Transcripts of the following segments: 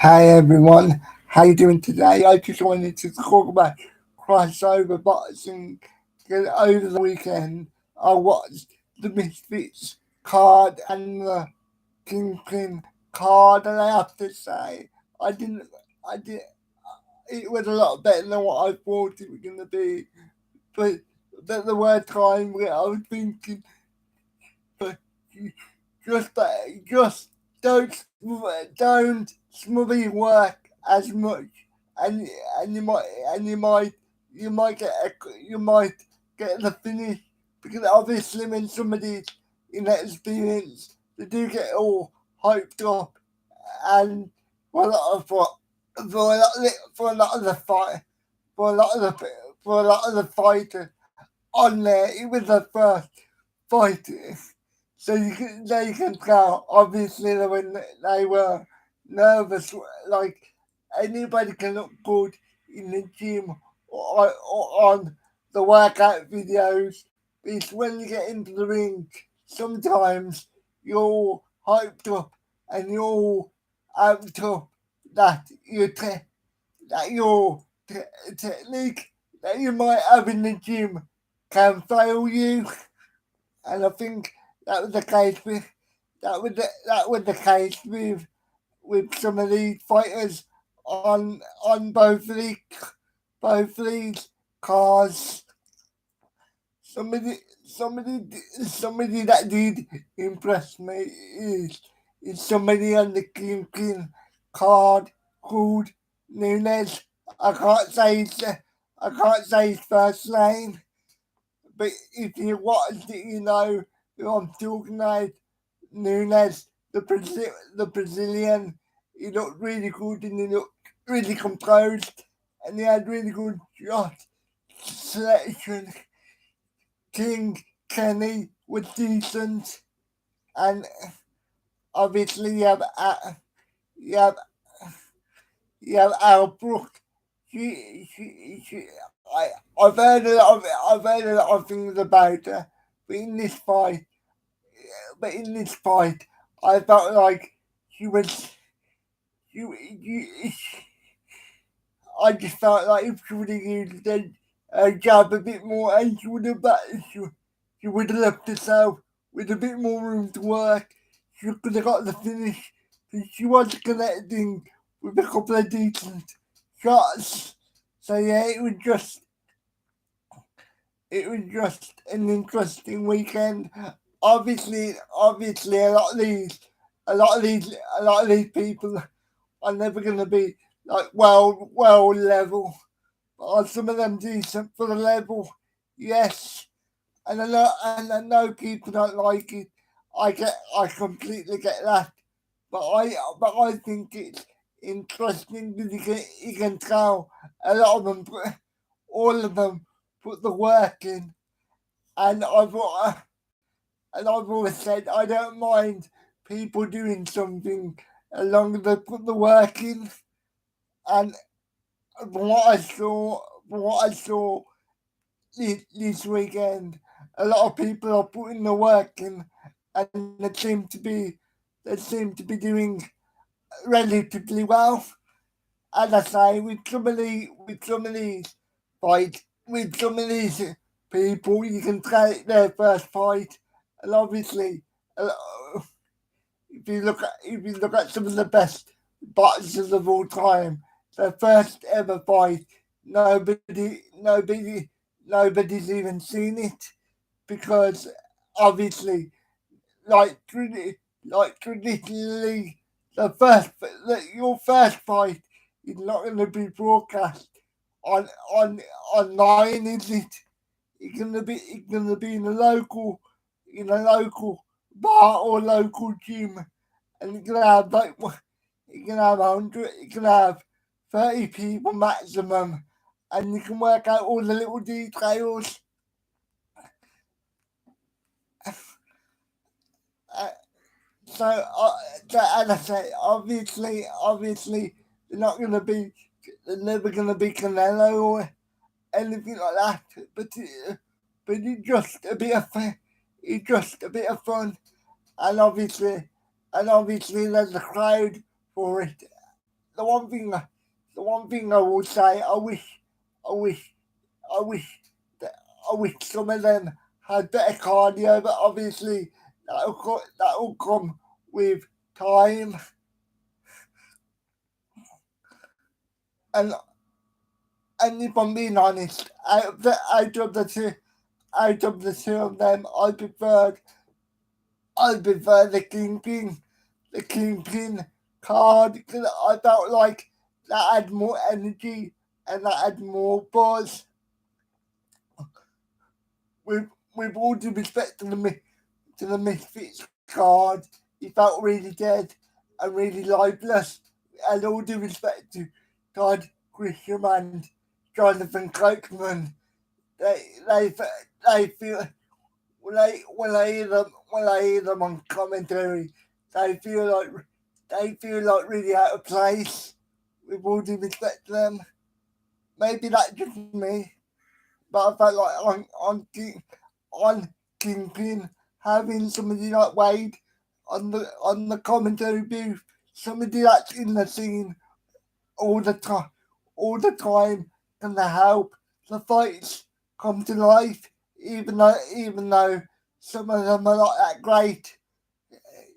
Hi everyone, how you doing today? I just wanted to talk about crossover boxing because over the weekend I watched the Misfits card and the Kingpin card, and I have to say I didn't, I did. It was a lot better than what I thought it was gonna be, but there were times where I was thinking, but just don't smother your work as much, and and you might and you might you might get the finish, because obviously when somebody's inexperienced, they do get all hyped up, and for a lot of for a lot of the fight for a lot of the for a lot of the fighters on there, it was the first fight. So you can tell, obviously, they were nervous. Like, anybody can look good in the gym or on the workout videos. It's when you get into the ring, sometimes you're all hyped up and you're all amped up that that your technique that you might have in the gym can fail you. And I think that was the case with that was the case with some of these fighters on both of these cars. Somebody somebody somebody that did impress me is somebody on the King card called Nunes. I can't say his first name, but if you watched it, you know who I'm talking about. Nunes, the Brazilian. He looked really good and he looked really composed, and he had really good shot selection. King Kenny was decent, and obviously you have Al Brook. I've heard I've heard a lot of things about her, but in this fight, I felt like she was you, I just felt like if she would have used her jab a bit more, and she would have left herself with a bit more room to work. She could have got the finish. She was connecting with a couple of decent shots. So yeah, it was just an interesting weekend. Obviously, a lot of these people are never going to be like world level. But are some of them decent for the level? Yes. And I know people don't like it. I completely get that. But I think it's interesting because you can tell a lot of them all of them put the work in, and I've always said I don't mind people doing something as long as they put the work in. And from what I saw this weekend, a lot of people are putting the work in, and they seem to be doing relatively well. As I say, with some of these fights, with some of these people, you can take their first fight, and obviously, uh, if you look at some of the best boxers of all time, their first ever fight, nobody's even seen it, because obviously, like traditionally, your first fight is not going to be broadcast on on online, is it? It's gonna be in a local bar or local gym, and you can have you can have 100, you can have 30 people maximum, and you can work out all the little details. Uh, so, as I say, obviously, they're not gonna be, they're never gonna be Canelo or anything like that. But it's just a bit of fun. It's just a bit of fun, and obviously, there's a crowd for it, the one thing I will say, I wish, I wish I wish some of them had better cardio, but obviously that will come with time. And if I'm being honest, out of the two of them, I prefer the kingpin card because I felt like that had more energy and that had more buzz. With all due respect to the Misfits card, he felt really dead and really lifeless. And all due respect to Todd Grisham and Jonathan Coachman, they they feel when I hear them on commentary, they feel like really out of place. With all due respect to them, maybe that's just me, but I felt like on Kingpin having somebody like Wade on the commentary booth, somebody that's in the scene all the time, can help the fights come to life, even though some of them are not that great.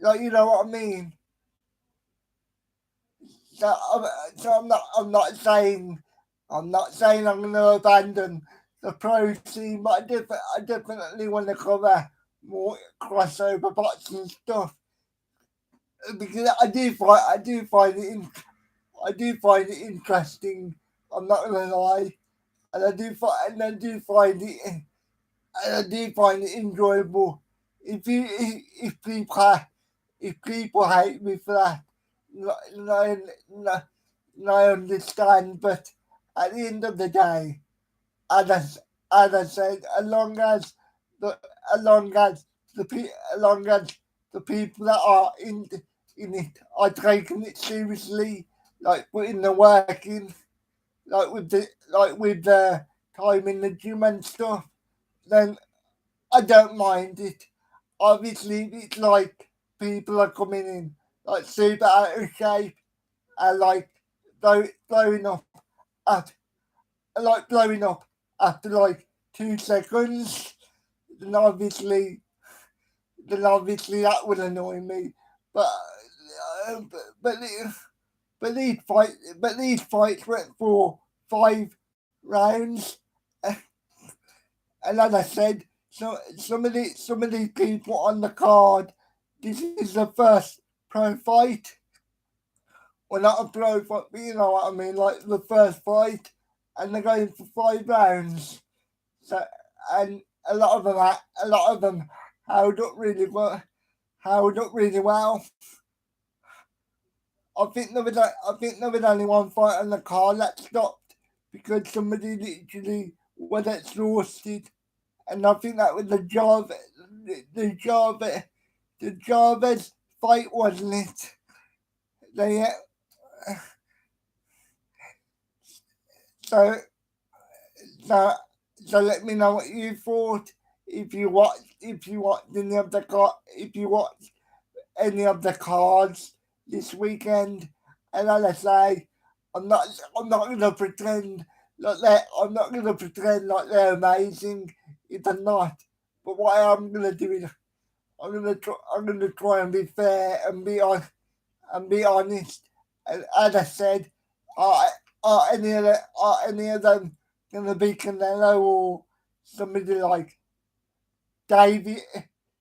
Like you know what I mean. So, I'm not saying I'm going to abandon the pro scene, but I definitely want to cover more crossover boxing stuff because I do find it interesting. I'm not going to lie, and I do find it enjoyable. If people if people hate me for that, no, no, no, no, I understand. But at the end of the day, as as I said, the as long as as long as the people that are in it are taking it seriously, like putting the work in, like with the time in the gym and stuff, then I don't mind it. Obviously, it's like people are coming in like super out of shape and like blowing up at blowing up after like 2 seconds. Then obviously, that would annoy me. But but these fights went for 5 rounds, and as I said, some of these people on the card, this is the first pro fight. Well, not a pro fight, but you know what I mean, like the first fight, and they're going for 5 rounds. So, and a lot of them held up really well. Held up really well. I think there was only one fight on the card that stopped because somebody literally was exhausted, and I think that was the Jarvis, the Jarvis fight, wasn't it? They so so so let me know what you thought. If you watched any of the if you watched any of the cards this weekend, and as I say, I'm not gonna pretend I'm not gonna pretend like they're amazing if they're not. But what I'm gonna do is I'm gonna try and be fair and and be honest. And as I said, are are any of them gonna be Canelo or somebody like David,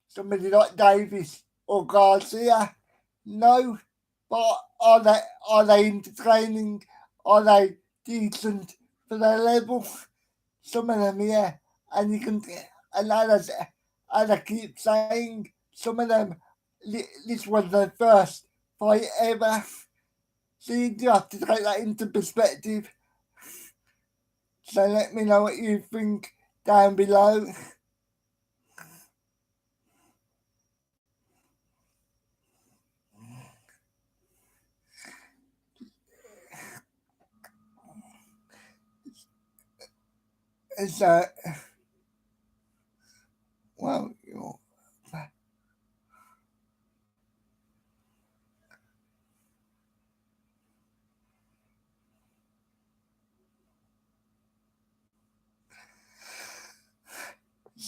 somebody like Davis or Garcia? No, but are they entertaining? Are they decent for their level? Some of them, yeah, and you can and as I keep saying, some of them this was their first fight ever. So you do have to take that into perspective. So let me know what you think down below. So, well, you know,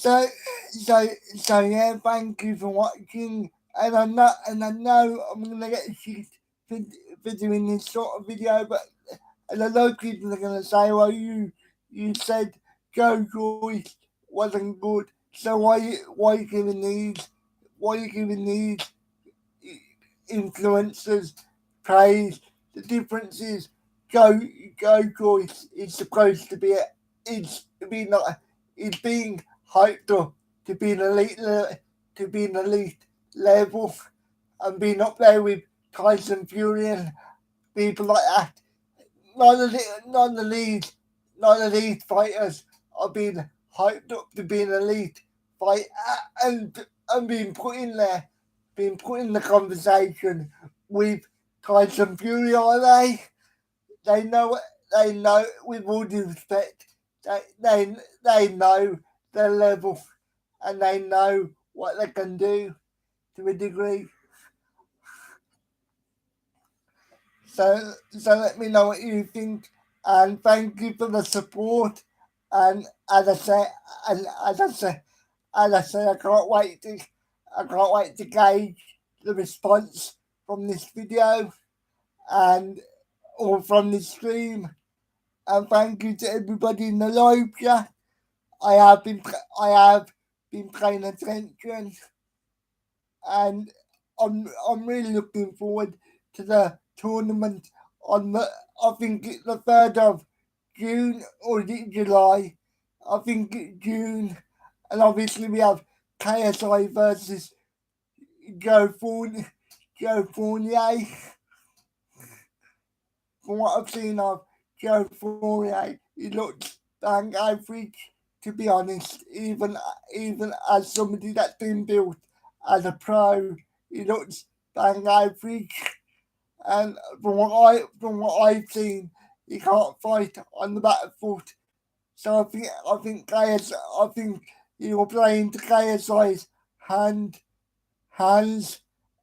So, so yeah. Thank you for watching, and I know I'm gonna get shit for doing this sort of video, but and I know people are gonna say, well, you said Joe Joyce wasn't good, so why you giving these influencers praise? The difference is Joe Joyce is supposed to be is being hyped up to be an elite level and being up there with Tyson Fury and people like that. None of these fighters are being hyped up to be an elite fighter and being put in the conversation with Tyson Fury, are they? They know they know with all due respect, they know their level and they know what they can do to a degree. So let me know what you think, and thank you for the support. And as I say, and as I say, I can't wait to gauge the response from this video and or from this stream. And thank you to everybody in the live chat. I have been paying attention, and I'm really looking forward to the tournament on the I think it's the 3rd of June or is it July? I think it's June, and obviously we have KSI versus Joe Fournier. Joe Fournier. From what I've seen of Joe Fournier, he looks bang average. To be honest, even as somebody that's been built as a pro, he looks bang average. And from what I've seen, he can't fight on the back foot. So I think I think he will play into KSI's hands,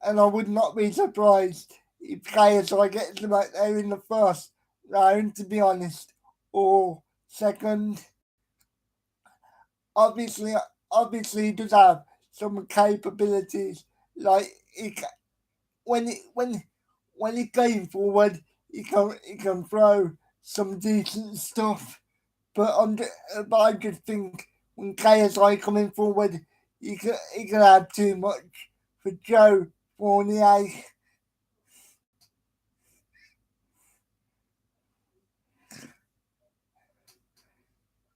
and I would not be surprised if KSI gets him out there in the first round, to be honest, or second. Obviously, obviously, he does have some capabilities. Like when he, when he came forward, he can throw some decent stuff. But I just think when KSI coming forward, he can have too much for Joe Fournier.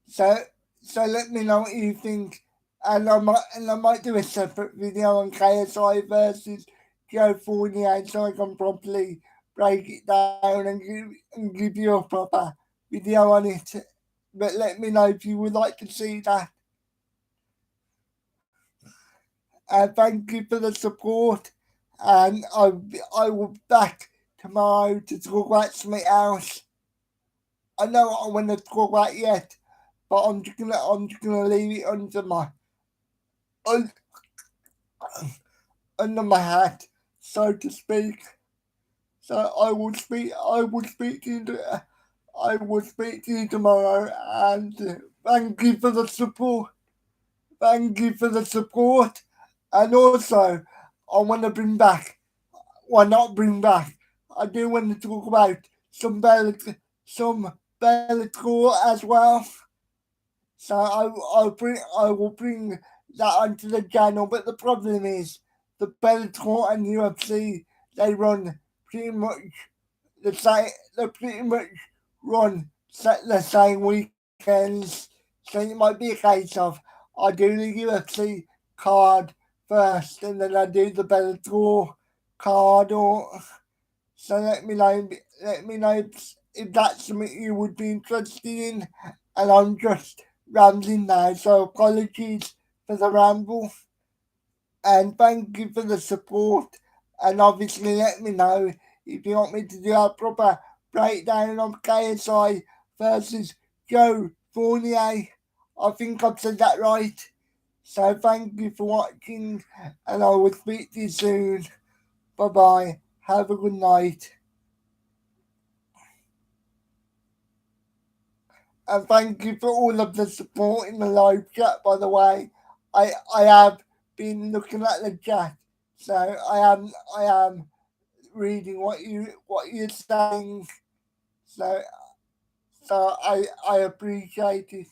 So so let me know what you think, and I might do a separate video on KSI versus Joe Fournier so I can properly break it down and give you a proper video on it. But let me know if you would like to see that. Thank you for the support, and I will be back tomorrow to talk about something else. I know what I want to talk about yet, but I'm just gonna leave it un, under my hat, so to speak. So I will speak to you. I will speak to you tomorrow, and thank you for the support. Thank you for the support, and also I want to bring back. Why not bring back? I do want to talk about some Bellator as well. So I will bring that onto the channel. But the problem is the Bellator and UFC, they run pretty much the same. They pretty much run the same weekends. So it might be a case of I do the UFC card first and then I do the Bellator card. Or so let me know if that's something you would be interested in. And I'm just rambling now, so apologies for the ramble. And thank you for the support. And obviously, let me know if you want me to do a proper breakdown of KSI versus Joe Fournier. I think I've said that right. So thank you for watching, and I will speak to you soon. Bye bye. Have a good night. And thank you for all of the support in the live chat, by the way. I have been looking at the chat, so I am reading what you're saying. So I appreciate it.